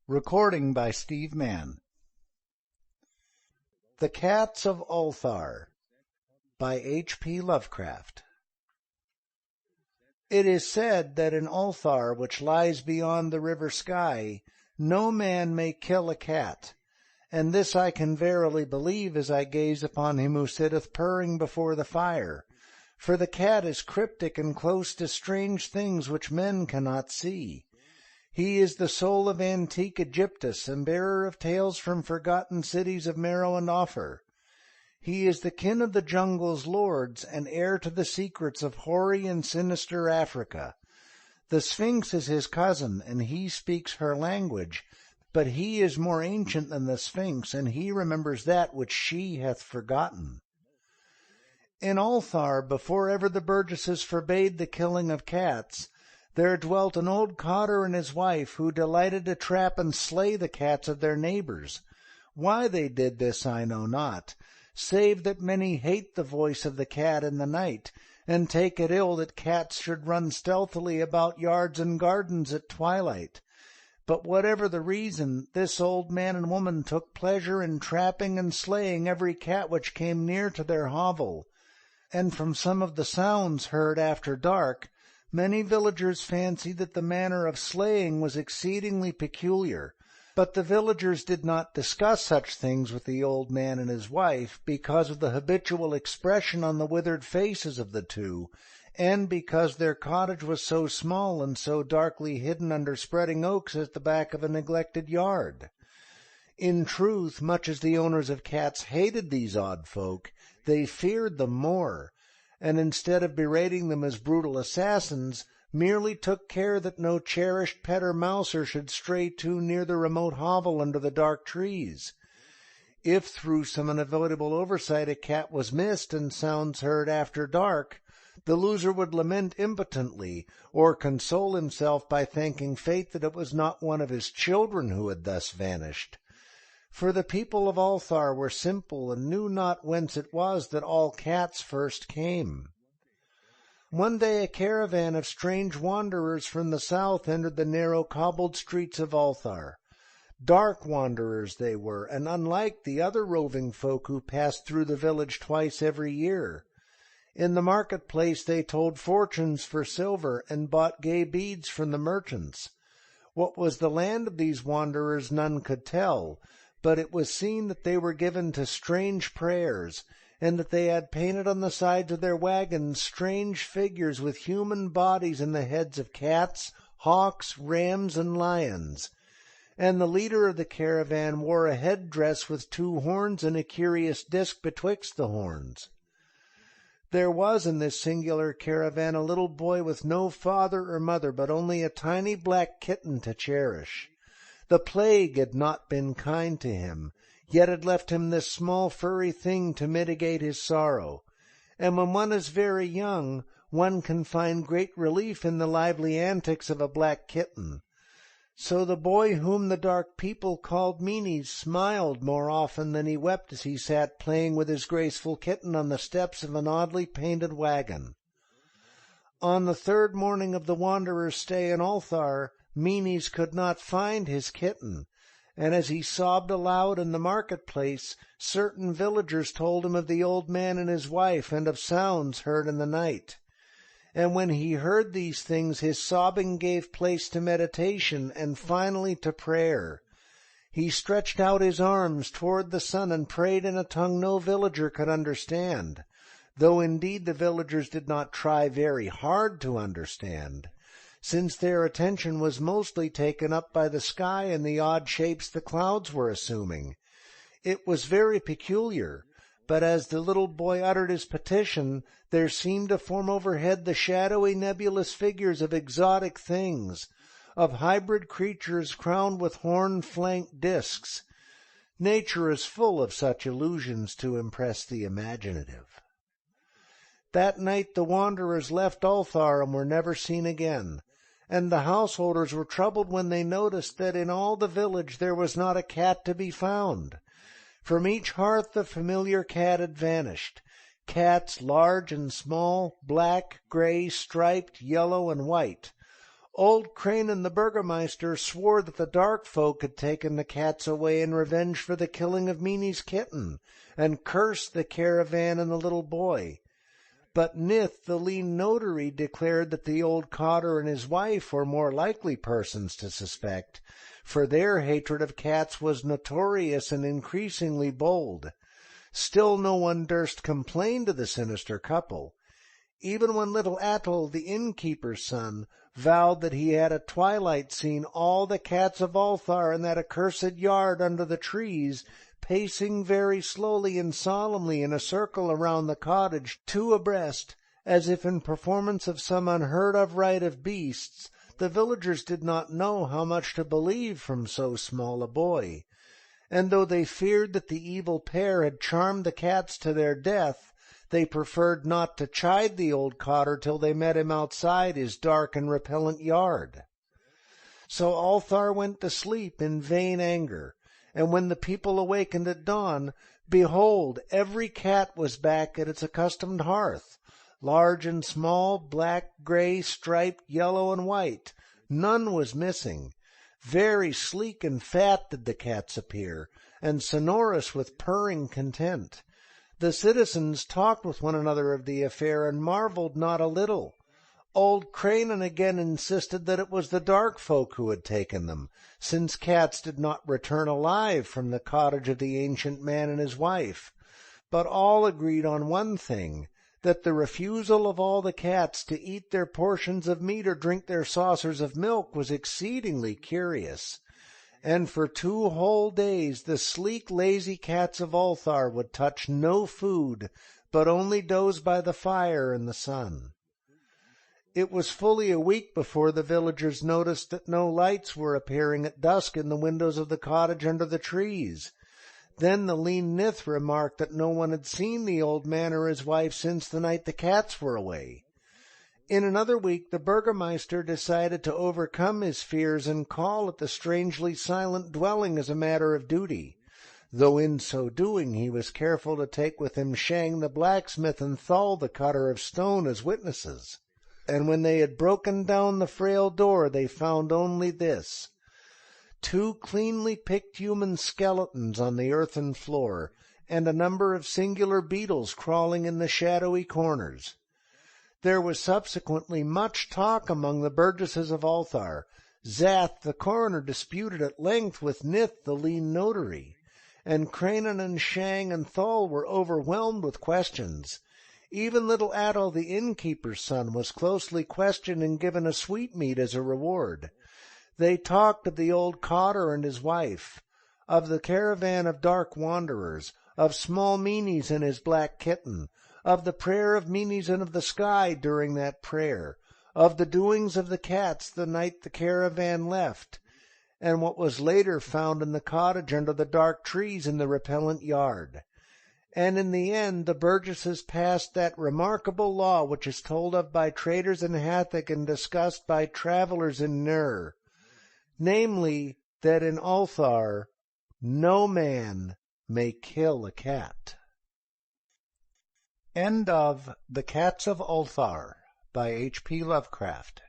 Recording by Steve Mann. The Cats of Ulthar by H.P. Lovecraft. It is said that in Ulthar, which lies beyond the river Sky, no man may kill a cat, and this I can verily believe as I gaze upon him who sitteth purring before the fire, for the cat is cryptic and close to strange things which men cannot see. He is the soul of antique Egyptus, and bearer of tales from forgotten cities of Meroe and Ophir. He is the kin of the jungle's lords, and heir to the secrets of hoary and sinister Africa. The Sphinx is his cousin, and he speaks her language, but he is more ancient than the Sphinx, and he remembers that which she hath forgotten. In Ulthar, before ever the burgesses forbade the killing of cats, there dwelt an old cotter and his wife, who delighted to trap and slay the cats of their neighbors. Why they did this I know not, save that many hate the voice of the cat in the night, and take it ill that cats should run stealthily about yards and gardens at twilight. But whatever the reason, this old man and woman took pleasure in trapping and slaying every cat which came near to their hovel, and from some of the sounds heard after dark, many villagers fancied that the manner of slaying was exceedingly peculiar, but the villagers did not discuss such things with the old man and his wife, because of the habitual expression on the withered faces of the two, and because their cottage was so small and so darkly hidden under spreading oaks at the back of a neglected yard. In truth, much as the owners of cats hated these odd folk, they feared them more, and instead of berating them as brutal assassins, merely took care that no cherished pet or mouser should stray too near the remote hovel under the dark trees. If through some unavoidable oversight a cat was missed and sounds heard after dark, the loser would lament impotently, or console himself by thanking fate that it was not one of his children who had thus vanished. For the people of Ulthar were simple, and knew not whence it was that all cats first came. One day a caravan of strange wanderers from the south entered the narrow cobbled streets of Ulthar. Dark wanderers they were, and unlike the other roving folk who passed through the village twice every year. In the market-place they told fortunes for silver, and bought gay beads from the merchants. What was the land of these wanderers none could tell, but it was seen that they were given to strange prayers, and that they had painted on the sides of their wagons strange figures with human bodies and the heads of cats, hawks, rams, and lions. And the leader of the caravan wore a head-dress with two horns and a curious disk betwixt the horns. There was in this singular caravan a little boy with no father or mother, but only a tiny black kitten to cherish. The plague had not been kind to him, yet had left him this small furry thing to mitigate his sorrow. And when one is very young, one can find great relief in the lively antics of a black kitten. So the boy whom the dark people called Meanies smiled more often than he wept as he sat playing with his graceful kitten on the steps of an oddly painted wagon. On the third morning of the wanderer's stay in Ulthar, Meanies could not find his kitten, and as he sobbed aloud in the market-place, certain villagers told him of the old man and his wife, and of sounds heard in the night. And when he heard these things, his sobbing gave place to meditation, and finally to prayer. He stretched out his arms toward the sun and prayed in a tongue no villager could understand, though indeed the villagers did not try very hard to understand, since their attention was mostly taken up by the sky and the odd shapes the clouds were assuming. It was very peculiar, but as the little boy uttered his petition, there seemed to form overhead the shadowy nebulous figures of exotic things, of hybrid creatures crowned with horn-flanked discs. Nature is full of such illusions to impress the imaginative. That night the wanderers left Ulthar and were never seen again, and the householders were troubled when they noticed that in all the village there was not a cat to be found. From each hearth the familiar cat had vanished. Cats large and small, black, gray, striped, yellow, and white. Old Cranen the Burgomaster swore that the dark folk had taken the cats away in revenge for the killing of Mini's kitten, and cursed the caravan and the little boy. But Nith, the lean notary, declared that the old cotter and his wife were more likely persons to suspect, for their hatred of cats was notorious and increasingly bold. Still no one durst complain to the sinister couple. Even when little Atle, the innkeeper's son, vowed that he had at twilight seen all the cats of Ulthar in that accursed yard under the trees, pacing very slowly and solemnly in a circle around the cottage, two abreast, as if in performance of some unheard-of rite of beasts, the villagers did not know how much to believe from so small a boy. And though they feared that the evil pair had charmed the cats to their death, they preferred not to chide the old cotter till they met him outside his dark and repellent yard. So Ulthar went to sleep in vain anger, and when the people awakened at dawn, behold, every cat was back at its accustomed hearth, large and small, black, gray, striped, yellow, and white. None was missing. Very sleek and fat did the cats appear, and sonorous with purring content. The citizens talked with one another of the affair and marveled not a little. Old Cranen again insisted that it was the dark folk who had taken them, since cats did not return alive from the cottage of the ancient man and his wife. But all agreed on one thing, that the refusal of all the cats to eat their portions of meat or drink their saucers of milk was exceedingly curious. And for 2 whole days the sleek, lazy cats of Ulthar would touch no food, but only doze by the fire in the sun. It was fully a week before the villagers noticed that no lights were appearing at dusk in the windows of the cottage under the trees. Then the lean Nith remarked that no one had seen the old man or his wife since the night the cats were away. In another week the Burgomaster decided to overcome his fears and call at the strangely silent dwelling as a matter of duty, though in so doing he was careful to take with him Shang the blacksmith and Thal the cutter of stone as witnesses. And when they had broken down the frail door they found only this: 2 cleanly picked human skeletons on the earthen floor, and a number of singular beetles crawling in the shadowy corners. There was subsequently much talk among the burgesses of Ulthar. Zath the coroner disputed at length with Nith the lean notary, and Cranen and Shang and Thal were overwhelmed with questions. Even little Adel the innkeeper's son was closely questioned and given a sweetmeat as a reward. They talked of the old cotter and his wife, of the caravan of dark wanderers, of small Meanies and his black kitten, of the prayer of Meanies and of the sky during that prayer, of the doings of the cats the night the caravan left, and what was later found in the cottage under the dark trees in the repellent yard. And in the end the burgesses passed that remarkable law which is told of by traders in Hathach and discussed by travellers in Ner, namely, that in Ulthar no man may kill a cat. End of The Cats of Ulthar by H.P. Lovecraft.